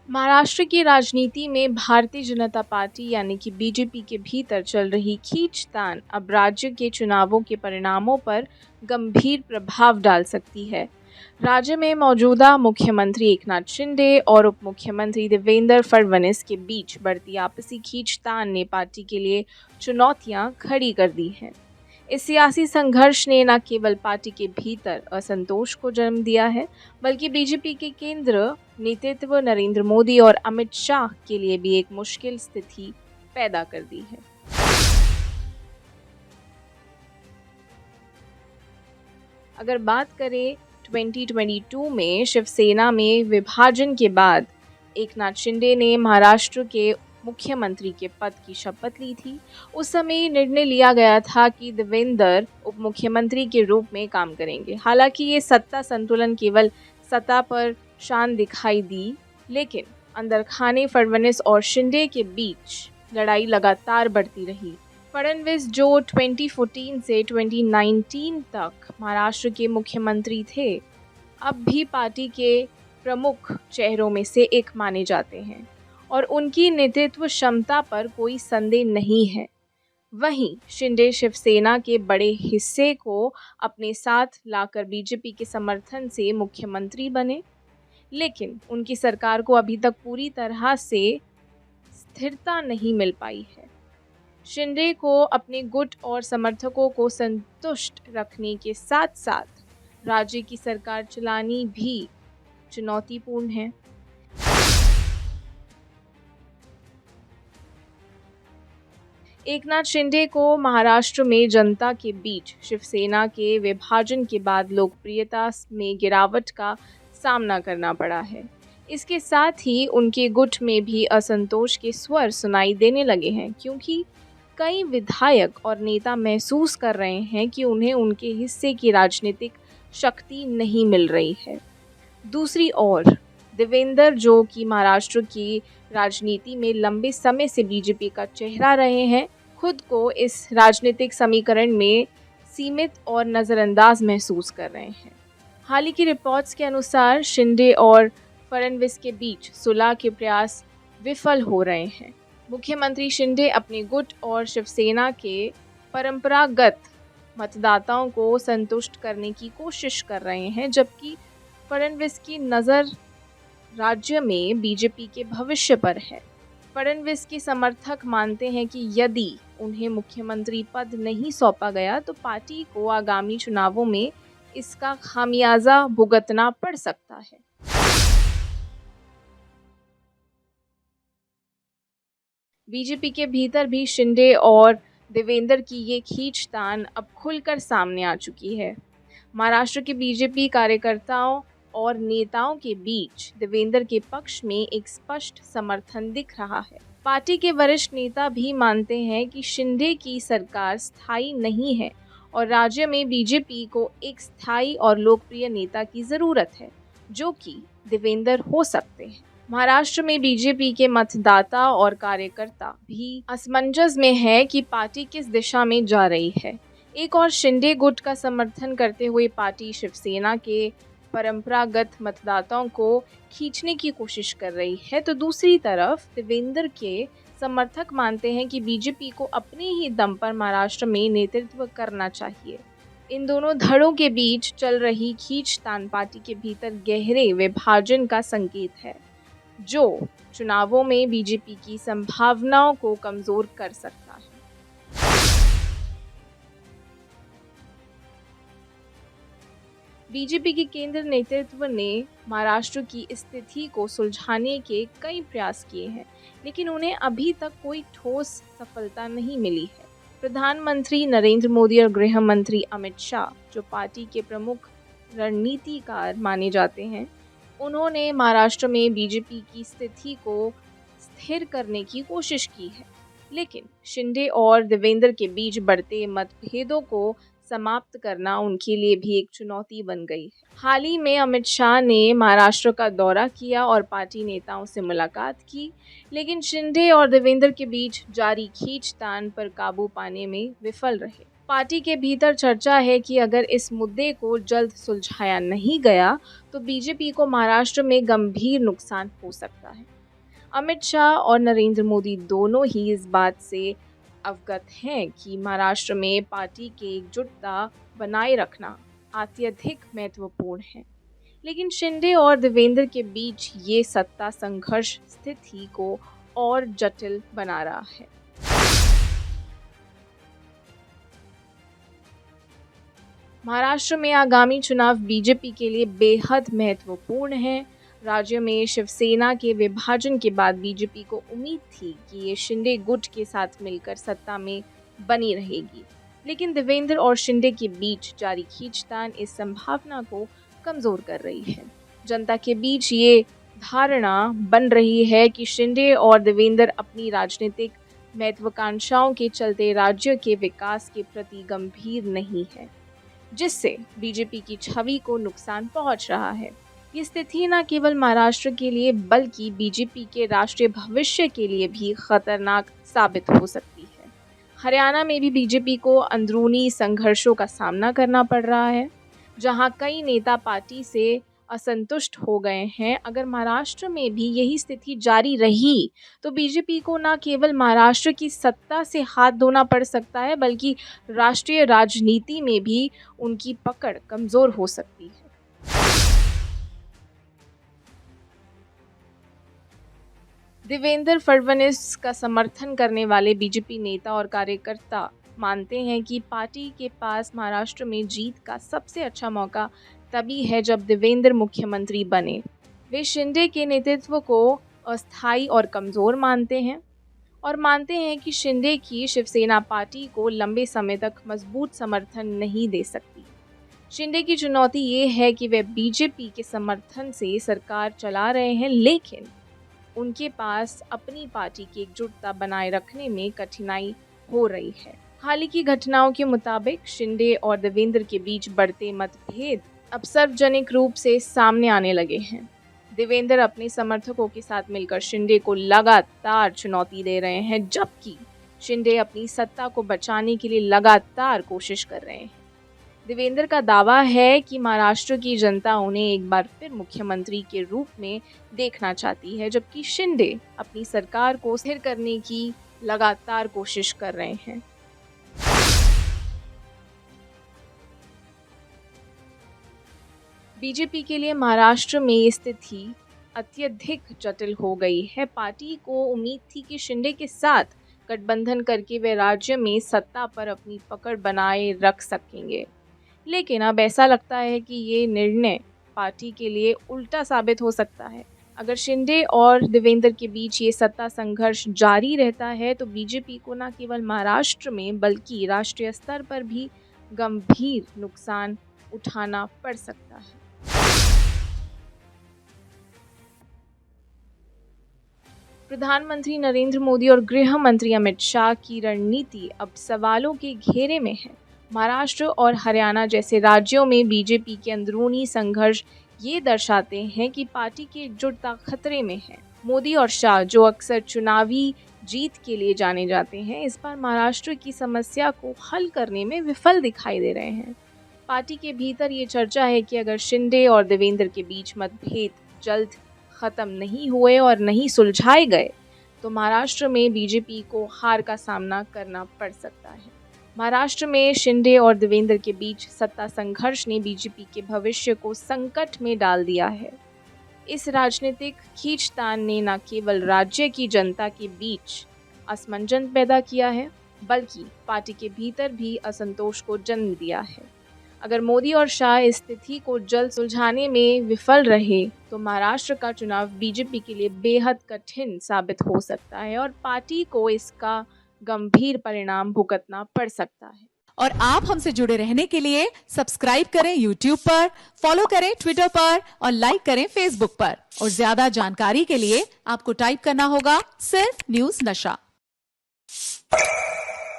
महाराष्ट्र की राजनीति में भारतीय जनता पार्टी यानी कि बीजेपी के भीतर चल रही खींचतान अब राज्य के चुनावों के परिणामों पर गंभीर प्रभाव डाल सकती है। राज्य में मौजूदा मुख्यमंत्री एकनाथ शिंदे और उप मुख्यमंत्री देवेंद्र फडणवीस के बीच बढ़ती आपसी खींचतान ने पार्टी के लिए चुनौतियां खड़ी कर दी हैं। इस सियासी संघर्ष ने न केवल पार्टी के भीतर असंतोष को जन्म दिया है, बल्कि बीजेपी के केंद्र नेतृत्व नरेंद्र मोदी और अमित शाह के लिए भी एक मुश्किल स्थिति पैदा कर दी है। अगर बात करें 2022 में शिवसेना में विभाजन के बाद एकनाथ शिंदे ने महाराष्ट्र के मुख्यमंत्री के पद की शपथ ली थी। उस समय निर्णय लिया गया था कि देवेंद्र उप मुख्यमंत्री के रूप में काम करेंगे। हालांकि ये सत्ता संतुलन केवल सत्ता पर शान दिखाई दी, लेकिन अंदर खाने फडणवीस और शिंदे के बीच लड़ाई लगातार बढ़ती रही। फडणवीस जो 2014 से 2019 तक महाराष्ट्र के मुख्यमंत्री थे, अब भी पार्टी के प्रमुख चेहरों में से एक माने जाते हैं और उनकी नेतृत्व क्षमता पर कोई संदेह नहीं है। वहीं शिंदे शिवसेना के बड़े हिस्से को अपने साथ लाकर बीजेपी के समर्थन से मुख्यमंत्री बने, लेकिन उनकी सरकार को अभी तक पूरी तरह से स्थिरता नहीं मिल पाई है। शिंदे को अपने गुट और समर्थकों को संतुष्ट रखने के साथ साथ राज्य की सरकार चलानी भी चुनौतीपूर्ण है। एकनाथ शिंदे को महाराष्ट्र में जनता के बीच शिवसेना के विभाजन के बाद लोकप्रियता में गिरावट का सामना करना पड़ा है। इसके साथ ही उनके गुट में भी असंतोष के स्वर सुनाई देने लगे हैं, क्योंकि कई विधायक और नेता महसूस कर रहे हैं कि उन्हें उनके हिस्से की राजनीतिक शक्ति नहीं मिल रही है। दूसरी ओर देवेंद्र, जो कि महाराष्ट्र की राजनीति में लंबे समय से बीजेपी का चेहरा रहे हैं, खुद को इस राजनीतिक समीकरण में सीमित और नज़रअंदाज महसूस कर रहे हैं। हाल ही की रिपोर्ट्स के अनुसार शिंदे और फडणवीस के बीच सुलह के प्रयास विफल हो रहे हैं। मुख्यमंत्री शिंदे अपने गुट और शिवसेना के परंपरागत मतदाताओं को संतुष्ट करने की कोशिश कर रहे हैं, जबकि फडणवीस की नज़र राज्य में बीजेपी के भविष्य पर है। फडणवीस के समर्थक मानते हैं कि यदि उन्हें मुख्यमंत्री पद नहीं सौंपा गया तो पार्टी को आगामी चुनावों में इसका खामियाजा भुगतना पड़ सकता है। बीजेपी के भीतर भी शिंदे और देवेंद्र की ये खींचतान अब खुलकर सामने आ चुकी है। महाराष्ट्र के बीजेपी कार्यकर्ताओं और नेताओं के बीच देवेंद्र के पक्ष में एक स्पष्ट समर्थन दिख रहा है। पार्टी के वरिष्ठ नेता भी मानते हैं कि शिंदे की सरकार स्थायी नहीं है और राज्य में बीजेपी को एक स्थायी और लोकप्रिय नेता की ज़रूरत है, जो कि देवेंद्र हो सकते हैं। महाराष्ट्र में बीजेपी के मतदाता और कार्यकर्ता भी असमंजस में है कि पार्टी किस दिशा में जा रही है। एक और शिंदे गुट का समर्थन करते हुए पार्टी शिवसेना के परंपरागत मतदाताओं को खींचने की कोशिश कर रही है, तो दूसरी तरफ देवेंद्र के समर्थक मानते हैं कि बीजेपी को अपने ही दम पर महाराष्ट्र में नेतृत्व करना चाहिए। इन दोनों धड़ों के बीच चल रही खींचतान पार्टी के भीतर गहरे विभाजन का संकेत है, जो चुनावों में बीजेपी की संभावनाओं को कमजोर कर सकता है। बीजेपी के केंद्र नेतृत्व ने महाराष्ट्र की स्थिति को सुलझाने के कई प्रयास किए हैं, लेकिन उन्हें अभी तक कोई ठोस सफलता नहीं मिली है। प्रधानमंत्री नरेंद्र मोदी और गृह मंत्री अमित शाह, जो पार्टी के प्रमुख रणनीतिकार माने जाते हैं, उन्होंने महाराष्ट्र में बीजेपी की स्थिति को स्थिर करने की कोशिश की है, लेकिन शिंदे और देवेंद्र के बीच बढ़ते मतभेदों को समाप्त करना उनके लिए भी एक चुनौती बन गई है। हाल ही में अमित शाह ने महाराष्ट्र का दौरा किया और पार्टी नेताओं से मुलाकात की, लेकिन शिंदे और देवेंद्र के बीच जारी खींचतान पर काबू पाने में विफल रहे। पार्टी के भीतर चर्चा है कि अगर इस मुद्दे को जल्द सुलझाया नहीं गया तो बीजेपी को महाराष्ट्र में गंभीर नुकसान हो सकता है। अमित शाह और नरेंद्र मोदी दोनों ही इस बात से अवगत हैं कि महाराष्ट्र में पार्टी की एकजुटता बनाए रखना अत्यधिक महत्वपूर्ण है। लेकिन शिंदे और देवेंद्र के बीच ये सत्ता संघर्ष स्थिति को और जटिल बना रहा है। महाराष्ट्र में आगामी चुनाव बीजेपी के लिए बेहद महत्वपूर्ण है। राज्य में शिवसेना के विभाजन के बाद बीजेपी को उम्मीद थी कि ये शिंदे गुट के साथ मिलकर सत्ता में बनी रहेगी, लेकिन देवेंद्र और शिंदे के बीच जारी खींचतान इस संभावना को कमजोर कर रही है। जनता के बीच ये धारणा बन रही है कि शिंदे और देवेंद्र अपनी राजनीतिक महत्वाकांक्षाओं के चलते राज्य के विकास के प्रति गंभीर नहीं है, जिससे बीजेपी की छवि को नुकसान पहुंच रहा है। ये स्थिति न केवल महाराष्ट्र के लिए बल्कि बीजेपी के राष्ट्रीय भविष्य के लिए भी खतरनाक साबित हो सकती है। हरियाणा में भी बीजेपी को अंदरूनी संघर्षों का सामना करना पड़ रहा है, जहां कई नेता पार्टी से असंतुष्ट हो गए हैं। अगर महाराष्ट्र में भी यही स्थिति जारी रही तो बीजेपी को न केवल महाराष्ट्र की सत्ता से हाथ धोना पड़ सकता है बल्कि राष्ट्रीय राजनीति में भी उनकी पकड़ कमजोर हो सकती है। देवेंद्र फडणवीस का समर्थन करने वाले बीजेपी नेता और कार्यकर्ता मानते हैं कि पार्टी के पास महाराष्ट्र में जीत का सबसे अच्छा मौका तभी है जब देवेंद्र मुख्यमंत्री बने। वे शिंदे के नेतृत्व को अस्थायी और कमज़ोर मानते हैं और मानते हैं कि शिंदे की शिवसेना पार्टी को लंबे समय तक मजबूत समर्थन नहीं दे सकती। शिंदे की चुनौती ये है कि वे बीजेपी के समर्थन से सरकार चला रहे हैं, लेकिन उनके पास अपनी पार्टी की एकजुटता बनाए रखने में कठिनाई हो रही है। हाल की घटनाओं के मुताबिक शिंदे और देवेंद्र के बीच बढ़ते मतभेद अब सार्वजनिक रूप से सामने आने लगे हैं। देवेंद्र अपने समर्थकों के साथ मिलकर शिंदे को लगातार चुनौती दे रहे हैं, जबकि शिंदे अपनी सत्ता को बचाने के लिए लगातार कोशिश कर रहे हैं। देवेंद्र का दावा है कि महाराष्ट्र की जनता उन्हें एक बार फिर मुख्यमंत्री के रूप में देखना चाहती है, जबकि शिंदे अपनी सरकार को स्थिर करने की लगातार कोशिश कर रहे हैं। बीजेपी के लिए महाराष्ट्र में स्थिति अत्यधिक जटिल हो गई है। पार्टी को उम्मीद थी कि शिंदे के साथ गठबंधन करके वे राज्य में सत्ता पर अपनी पकड़ बनाए रख सकेंगे, लेकिन अब ऐसा लगता है कि ये निर्णय पार्टी के लिए उल्टा साबित हो सकता है। अगर शिंदे और देवेंद्र के बीच ये सत्ता संघर्ष जारी रहता है तो बीजेपी को न केवल महाराष्ट्र में बल्कि राष्ट्रीय स्तर पर भी गंभीर नुकसान उठाना पड़ सकता है। प्रधानमंत्री नरेंद्र मोदी और गृह मंत्री अमित शाह की रणनीति अब सवालों के घेरे में है। महाराष्ट्र और हरियाणा जैसे राज्यों में बीजेपी के अंदरूनी संघर्ष ये दर्शाते हैं कि पार्टी की एकजुटता खतरे में है। मोदी और शाह, जो अक्सर चुनावी जीत के लिए जाने जाते हैं, इस बार महाराष्ट्र की समस्या को हल करने में विफल दिखाई दे रहे हैं। पार्टी के भीतर ये चर्चा है कि अगर शिंदे और देवेंद्र के बीच मतभेद जल्द खत्म नहीं हुए और नहीं सुलझाए गए तो महाराष्ट्र में बीजेपी को हार का सामना करना पड़ सकता है। महाराष्ट्र में शिंदे और देवेंद्र के बीच सत्ता संघर्ष ने बीजेपी के भविष्य को संकट में डाल दिया है। इस राजनीतिक खींचतान ने न केवल राज्य की जनता के बीच असमंजस पैदा किया है बल्कि पार्टी के भीतर भी असंतोष को जन्म दिया है। अगर मोदी और शाह इस स्थिति को जल्द सुलझाने में विफल रहे तो महाराष्ट्र का चुनाव बीजेपी के लिए बेहद कठिन साबित हो सकता है और पार्टी को इसका गंभीर परिणाम भुगतना पड़ सकता है। और आप हमसे जुड़े रहने के लिए सब्सक्राइब करें YouTube पर, फॉलो करें Twitter पर और लाइक करें Facebook पर। और ज्यादा जानकारी के लिए आपको टाइप करना होगा सिर्फ न्यूज़ नशा।